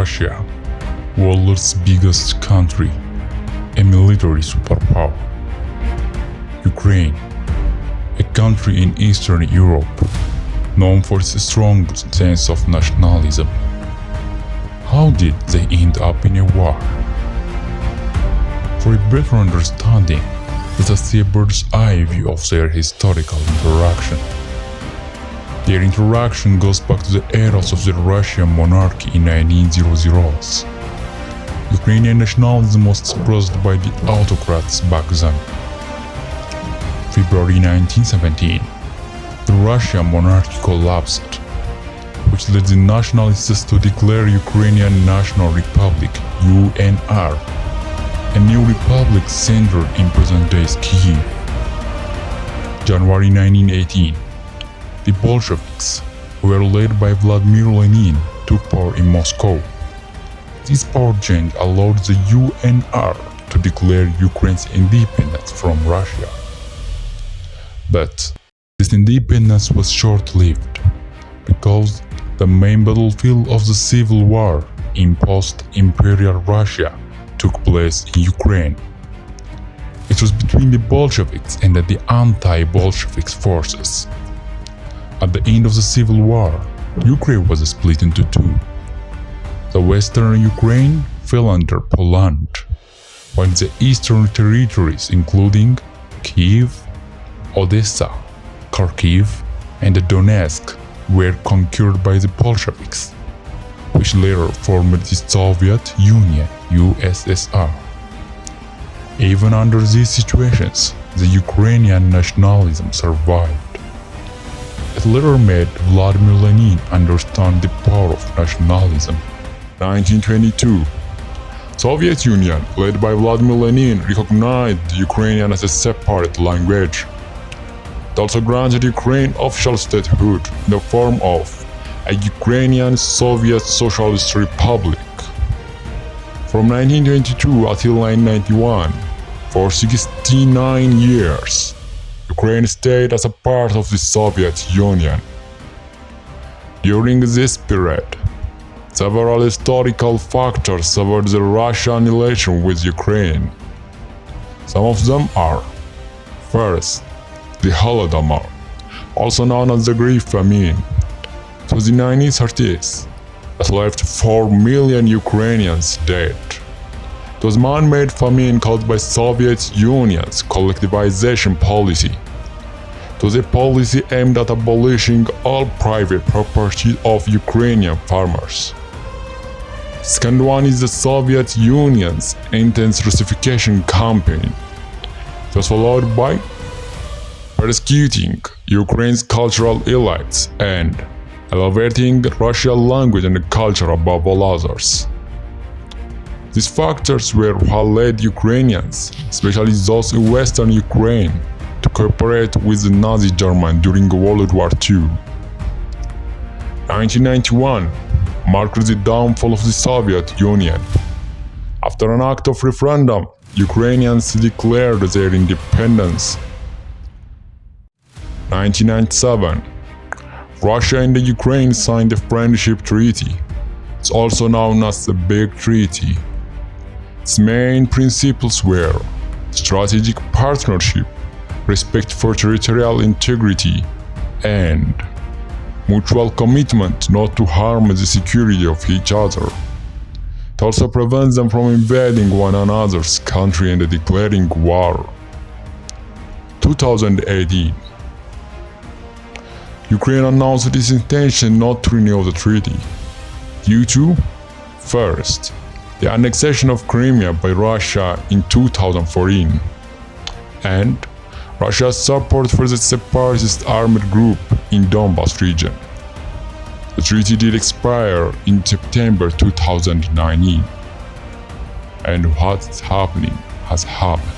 Russia, world's biggest country, a military superpower. Ukraine, a country in Eastern Europe, known for its strong sense of nationalism. How did they end up in a war? For a better understanding, let us see a bird's eye view of their historical interaction. Their interaction goes back to the eras of the Russian monarchy in 1900s. Ukrainian nationalism was expressed by the autocrats back then. February 1917, the Russian monarchy collapsed, which led the nationalists to declare Ukrainian National Republic (UNR), a new republic centered in present-day Kyiv. January 1918, the Bolsheviks, who were led by Vladimir Lenin, took power in Moscow. This power change allowed the UNR to declare Ukraine's independence from Russia. But this independence was short-lived, because the main battlefield of the Civil War in post-imperial Russia took place in Ukraine. It was between the Bolsheviks and the anti-Bolshevik forces. At the end of the Civil War, Ukraine was split into two. The western Ukraine fell under Poland, while the eastern territories including Kyiv, Odessa, Kharkiv, and Donetsk were conquered by the Bolsheviks, which later formed the Soviet Union (USSR). Even under these situations, the Ukrainian nationalism survived. It later made Vladimir Lenin understand the power of nationalism. 1922. Soviet Union, led by Vladimir Lenin, recognized Ukrainian as a separate language. It also granted Ukraine official statehood in the form of a Ukrainian Soviet Socialist Republic. From 1922 until 1991, for 69 years, Ukraine stayed as a part of the Soviet Union. During this period, several historical factors suffered the Russian relation with Ukraine. Some of them are: first, the Holodomor, also known as the Great Famine. It was the 1930s that left 4 million Ukrainians dead. It was man-made famine caused by Soviet Union's collectivization policy. It was a policy aimed at abolishing all private property of Ukrainian farmers. The second one is the Soviet Union's intense Russification campaign. It was followed by persecuting Ukraine's cultural elites and elevating Russian language and culture above all others. These factors were what led Ukrainians, especially those in Western Ukraine, to cooperate with the Nazi Germany during World War II. 1991 marked the downfall of the Soviet Union. After an act of referendum, Ukrainians declared their independence. 1997, Russia and Ukraine signed the Friendship Treaty. It's also known as the Big Treaty. Its main principles were strategic partnership, respect for territorial integrity, and mutual commitment not to harm the security of each other. It also prevents them from invading one another's country and declaring war. 2018. Ukraine announced its intention not to renew the treaty due to, first, the annexation of Crimea by Russia in 2014, and Russia's support for the separatist armed group in Donbas region. The treaty did expire in September 2019, and what's happening has happened.